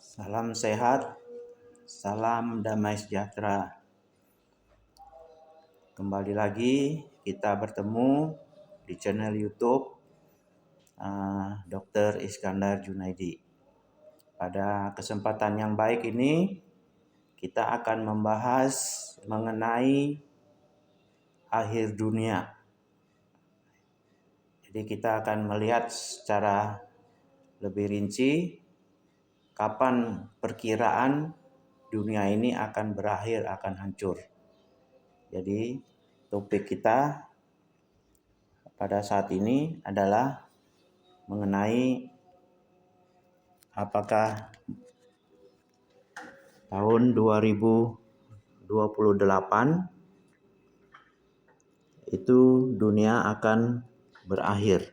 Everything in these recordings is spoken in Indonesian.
Salam sehat, salam damai sejahtera. Kembali lagi kita bertemu di channel YouTube Dr. Iskandar Junaidi. Pada kesempatan yang baik ini kita akan membahas mengenai akhir dunia. Jadi kita akan melihat secara lebih rinci kapan perkiraan dunia ini akan berakhir, akan hancur. Jadi topik kita pada saat ini adalah mengenai apakah tahun 2028 itu dunia akan berakhir.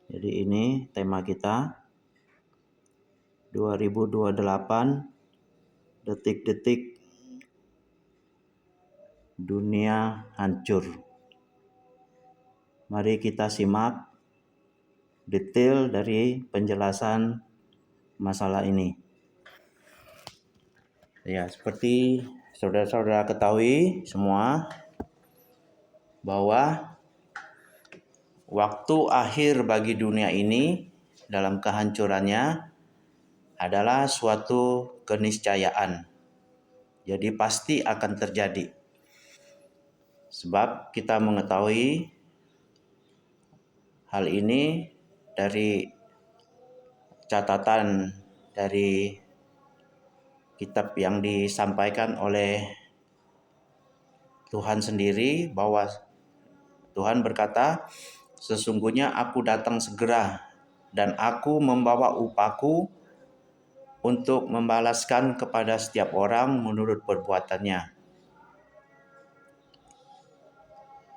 Jadi ini tema kita 2028 detik-detik dunia hancur. Mari kita simak detail dari penjelasan masalah ini. Ya, seperti saudara-saudara ketahui semua bahwa waktu akhir bagi dunia ini dalam kehancurannya adalah suatu keniscayaan. Jadi pasti akan terjadi. Sebab kita mengetahui hal ini dari catatan dari kitab yang disampaikan oleh Tuhan sendiri, bahwa Tuhan berkata, "Sesungguhnya aku datang segera dan aku membawa upahku untuk membalaskan kepada setiap orang menurut perbuatannya."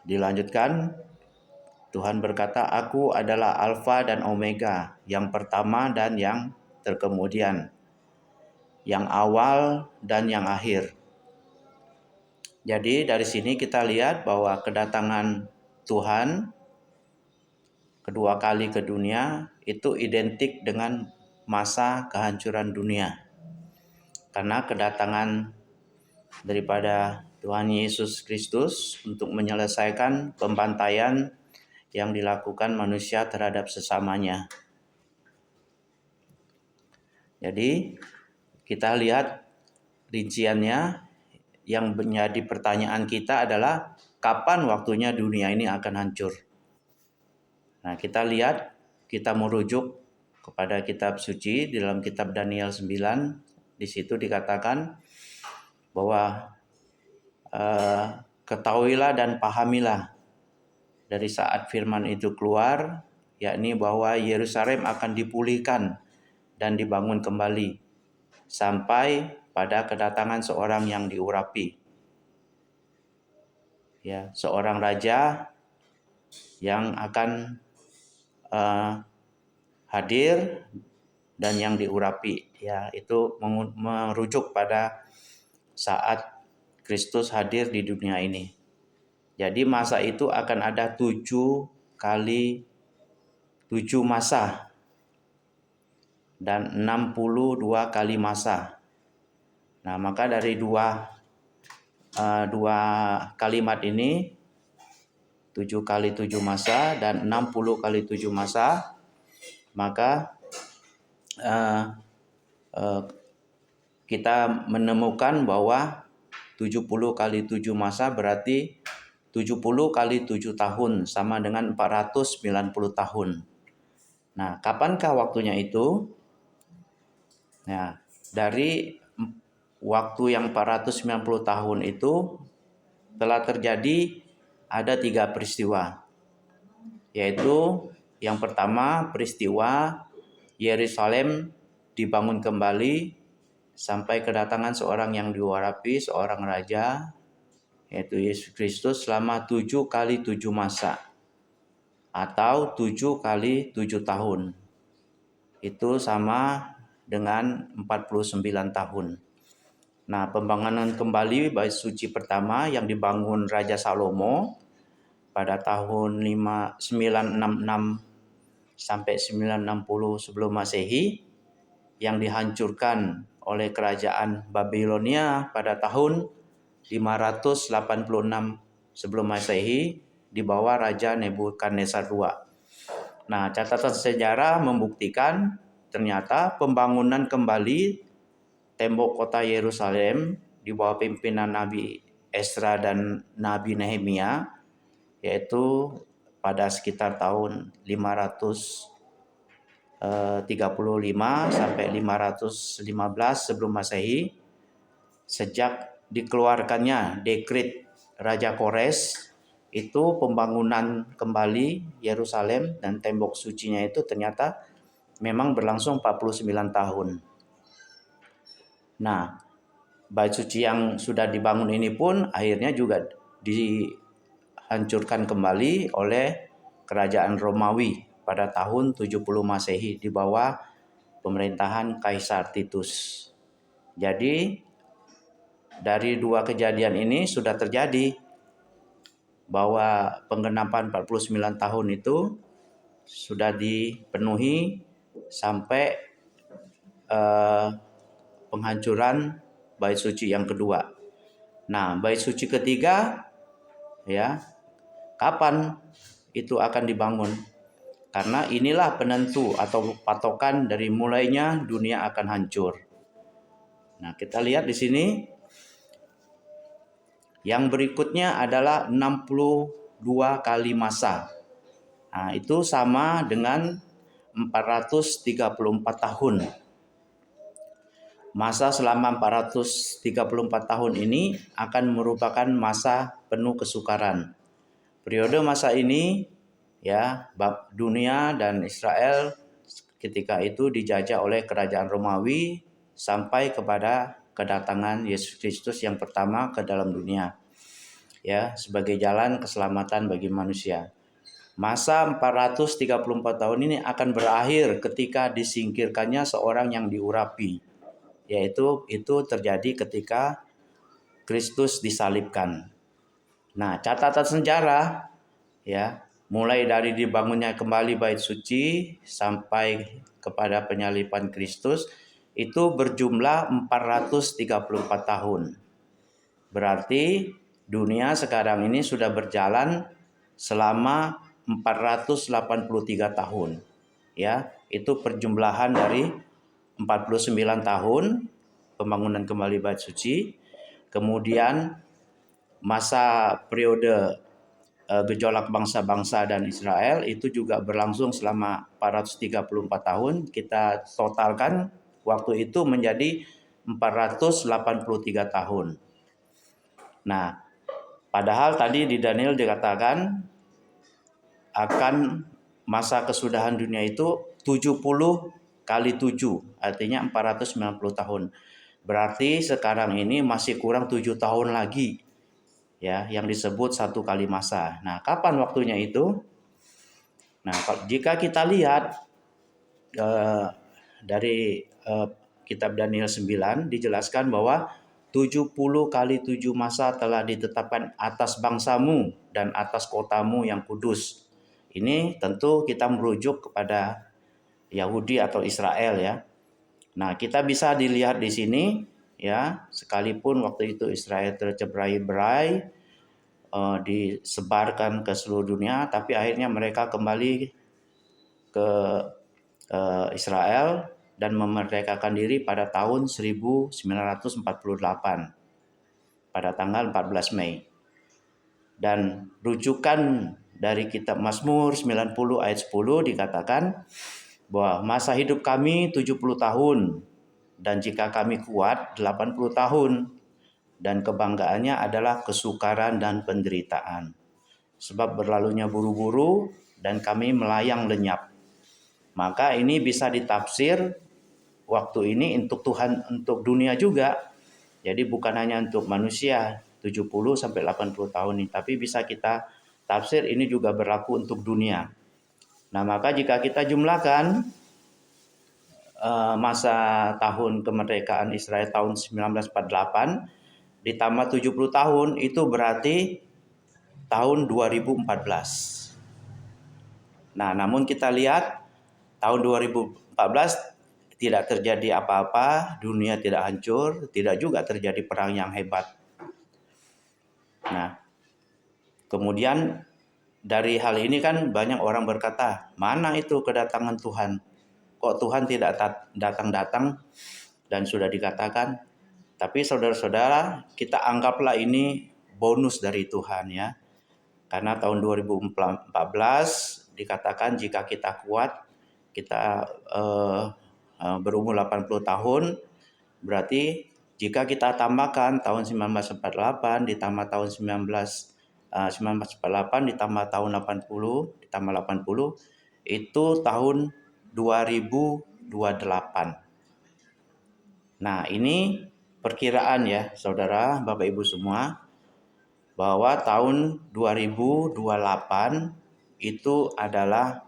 Dilanjutkan, Tuhan berkata, "Aku adalah Alfa dan Omega, yang pertama dan yang terkemudian, yang awal dan yang akhir." Jadi dari sini kita lihat bahwa kedatangan Tuhan kedua kali ke dunia itu identik dengan masa kehancuran dunia. Karena kedatangan daripada Tuhan Yesus Kristus untuk menyelesaikan pembantaian yang dilakukan manusia terhadap sesamanya. Jadi kita lihat rinciannya. Yang menjadi pertanyaan kita adalah kapan waktunya dunia ini akan hancur. Nah, kita lihat, kita merujuk kepada kitab suci di dalam kitab Daniel 9. Di situ dikatakan bahwa ketahuilah dan pahamilah dari saat firman itu keluar, yakni bahwa Yerusalem akan dipulihkan dan dibangun kembali sampai pada kedatangan seorang yang diurapi. Ya, seorang raja yang akan hadir dan yang diurapi. Ya, itu merujuk pada saat Kristus hadir di dunia ini. Jadi masa itu akan ada 7 kali 7 masa dan 62 kali masa. Nah, maka dari dua kalimat ini, 7 kali 7 masa dan 60 kali 7 masa, maka kita menemukan bahwa 70 kali 7 masa berarti 70 kali 7 tahun sama dengan 490 tahun. Nah, kapankah waktunya itu? Nah, dari waktu yang 490 tahun itu telah terjadi ada 3 peristiwa. Yaitu yang pertama, peristiwa Yerusalem dibangun kembali sampai kedatangan seorang yang diurapi, seorang raja, yaitu Yesus Kristus, selama 7 kali 7 masa atau 7 kali 7 tahun. Itu sama dengan 49 tahun. Nah, pembangunan kembali bait suci pertama yang dibangun Raja Salomo pada tahun 966 sampai 960 sebelum Masehi yang dihancurkan oleh kerajaan Babilonia pada tahun 586 sebelum Masehi di bawah Raja Nebukadnezar II. Nah, catatan sejarah membuktikan ternyata pembangunan kembali tembok kota Yerusalem di bawah pimpinan Nabi Ezra dan Nabi Nehemia, yaitu pada sekitar tahun 535 sampai 515 sebelum Masehi, sejak dikeluarkannya dekret Raja Kores, itu pembangunan kembali Yerusalem dan tembok sucinya itu ternyata memang berlangsung 49 tahun. Nah, bait suci yang sudah dibangun ini pun akhirnya juga dihancurkan kembali oleh kerajaan Romawi pada tahun 70 Masehi di bawah pemerintahan Kaisar Titus. Jadi dari dua kejadian ini sudah terjadi bahwa penggenapan 49 tahun itu sudah dipenuhi sampai penghancuran bait suci yang kedua. Nah, bait suci ketiga ya, kapan itu akan dibangun? Karena inilah penentu atau patokan dari mulainya dunia akan hancur. Nah, kita lihat di sini yang berikutnya adalah 62 kali masa. Nah, itu sama dengan 434 tahun. Masa selama 434 tahun ini akan merupakan masa penuh kesukaran. Periode masa ini ya, dunia dan Israel ketika itu dijajah oleh kerajaan Romawi sampai kepada kedatangan Yesus Kristus yang pertama ke dalam dunia, ya, sebagai jalan keselamatan bagi manusia. Masa 434 tahun ini akan berakhir ketika disingkirkannya seorang yang diurapi, yaitu itu terjadi ketika Kristus disalibkan. Nah, catatan sejarah ya, mulai dari dibangunnya kembali bait suci sampai kepada penyaliban Kristus itu berjumlah 434 tahun. Berarti dunia sekarang ini sudah berjalan selama 483 tahun. Ya, itu perjumlahan dari 49 tahun pembangunan kembali bait suci, kemudian masa periode gejolak bangsa-bangsa dan Israel itu juga berlangsung selama 434 tahun. Kita totalkan waktu itu menjadi 483 tahun. Nah, padahal tadi di Daniel dikatakan akan masa kesudahan dunia itu 70 kali 7, artinya 490 tahun. Berarti sekarang ini masih kurang 7 tahun lagi ya, yang disebut satu kali masa. Nah, kapan waktunya itu? Nah, jika kita lihat dari kitab Daniel 9 dijelaskan bahwa 70 kali 7 masa telah ditetapkan atas bangsamu dan atas kotamu yang kudus. Ini tentu kita merujuk kepada Yahudi atau Israel ya. Nah, kita bisa dilihat di sini ya, sekalipun waktu itu Israel tercerai-berai, disebarkan ke seluruh dunia, tapi akhirnya mereka kembali ke Israel dan memerdekakan diri pada tahun 1948 pada tanggal 14 Mei. Dan rujukan dari kitab Mazmur 90 ayat 10 dikatakan bahwa masa hidup kami 70 tahun dan jika kami kuat 80 tahun dan kebanggaannya adalah kesukaran dan penderitaan. Sebab berlalunya buru-buru dan kami melayang lenyap. Maka ini bisa ditafsir waktu ini untuk Tuhan, untuk dunia juga. Jadi bukan hanya untuk manusia 70 sampai 80 tahun ini, tapi bisa kita tafsir ini juga berlaku untuk dunia. Nah, maka jika kita jumlahkan masa tahun kemerdekaan Israel tahun 1948 ditambah 70 tahun itu berarti tahun 2014. Nah, namun kita lihat tahun 2014 tidak terjadi apa-apa, dunia tidak hancur, tidak juga terjadi perang yang hebat. Nah, kemudian dari hal ini kan banyak orang berkata, mana itu kedatangan Tuhan? Kok Tuhan tidak datang-datang dan sudah dikatakan? Tapi saudara-saudara, kita anggaplah ini bonus dari Tuhan ya. Karena tahun 2014 dikatakan jika kita kuat, kita berumur 80 tahun, berarti jika kita tambahkan tahun 1948 ditambah tahun 1948 ditambah tahun 80 ditambah 80 itu tahun 2028. Nah, ini perkiraan ya, saudara, Bapak Ibu semua, bahwa tahun 2028 itu adalah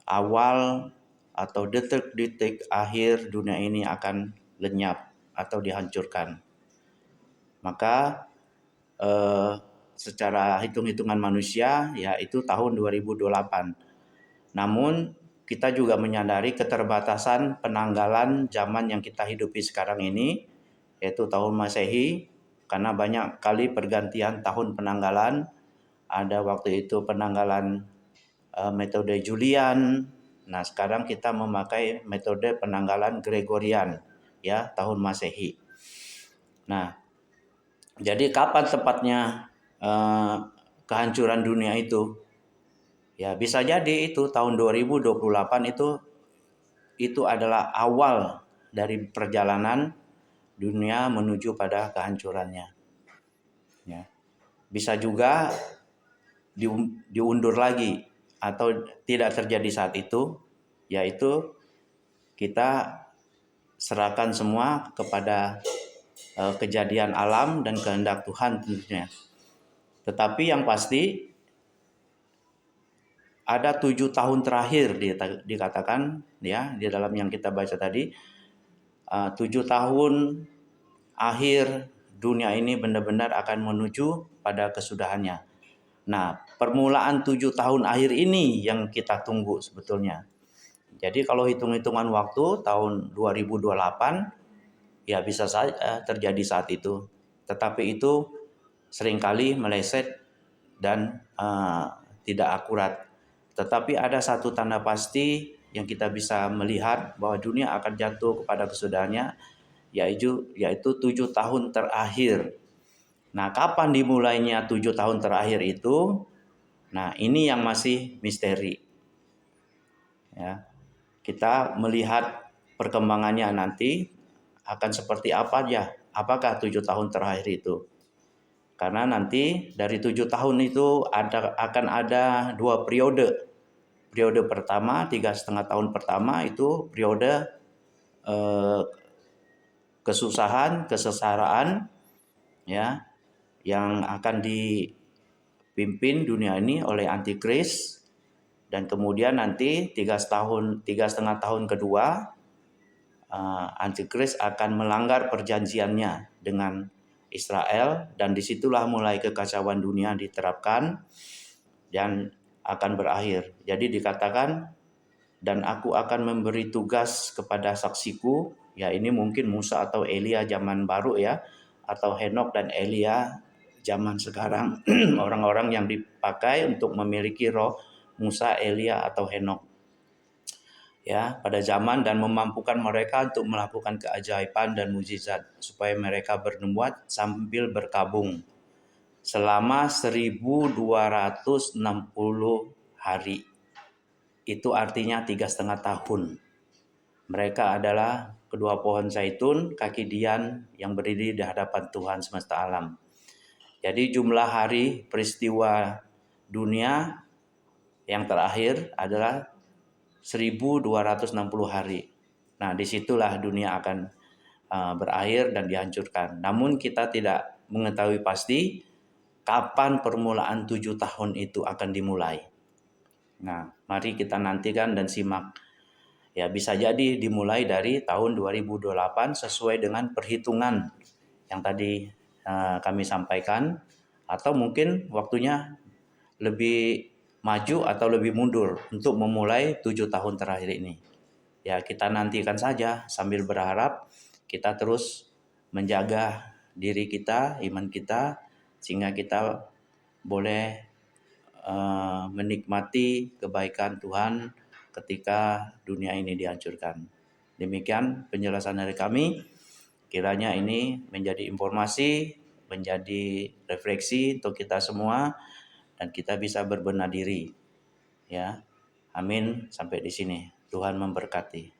awal atau detik-detik akhir dunia ini akan lenyap atau dihancurkan. Maka secara hitung-hitungan manusia yaitu tahun 2028. Namun kita juga menyadari keterbatasan penanggalan zaman yang kita hidupi sekarang ini, yaitu tahun Masehi, karena banyak kali pergantian tahun penanggalan. Ada waktu itu penanggalan metode Julian. Nah, sekarang kita memakai metode penanggalan Gregorian, ya, tahun Masehi. Nah, jadi kapan tepatnya kehancuran dunia itu? Ya, bisa jadi itu tahun 2028 itu adalah awal dari perjalanan dunia menuju pada kehancurannya. Ya. Bisa juga diundur lagi atau tidak terjadi saat itu, yaitu kita serahkan semua kepada kejadian alam dan kehendak Tuhan tentunya. Tetapi yang pasti ada 7 tahun terakhir dikatakan ya di dalam yang kita baca tadi, 7 tahun akhir dunia ini benar-benar akan menuju pada kesudahannya. Nah, permulaan 7 tahun akhir ini yang kita tunggu sebetulnya. Jadi kalau hitung-hitungan waktu tahun 2028 ya bisa saja terjadi saat itu. Tetapi itu seringkali meleset dan tidak akurat. Tetapi ada satu tanda pasti yang kita bisa melihat bahwa dunia akan jatuh kepada kesudahannya, yaitu 7 tahun terakhir. Nah, kapan dimulainya 7 tahun terakhir itu? Nah, ini yang masih misteri. Ya, kita melihat perkembangannya nanti akan seperti apa ya? Apakah 7 tahun terakhir itu? Karena nanti dari 7 tahun itu akan ada 2 periode. Periode pertama 3,5 tahun pertama itu periode kesusahan, kesesaraan, ya, yang akan dipimpin dunia ini oleh antikris, dan kemudian nanti 3,5 tahun kedua antikris akan melanggar perjanjiannya dengan Israel, dan disitulah mulai kekacauan dunia diterapkan dan akan berakhir. Jadi dikatakan, dan aku akan memberi tugas kepada saksiku, ya ini mungkin Musa atau Elia zaman baru ya, atau Henok dan Elia zaman sekarang, orang-orang yang dipakai untuk memiliki roh Musa, Elia atau Henok ya pada zaman, dan memampukan mereka untuk melakukan keajaiban dan mujizat supaya mereka bernubuat sambil berkabung selama 1260 hari. Itu artinya 3,5 tahun. Mereka adalah kedua pohon zaitun kaki dian yang berdiri di hadapan Tuhan semesta alam. Jadi jumlah hari peristiwa dunia yang terakhir adalah 1260 hari. Nah, disitulah dunia akan berakhir dan dihancurkan. Namun kita tidak mengetahui pasti kapan permulaan 7 tahun itu akan dimulai. Nah, mari kita nantikan dan simak. Ya, bisa jadi dimulai dari tahun 2028 sesuai dengan perhitungan yang tadi kami sampaikan, atau mungkin waktunya lebih maju atau lebih mundur untuk memulai 7 tahun terakhir ini. Ya, kita nantikan saja sambil berharap kita terus menjaga diri kita, iman kita, sehingga kita boleh menikmati kebaikan Tuhan ketika dunia ini dihancurkan. Demikian penjelasan dari kami. Kiranya ini menjadi informasi, menjadi refleksi untuk kita semua, dan kita bisa berbenah diri. Ya, amin. Sampai di sini. Tuhan memberkati.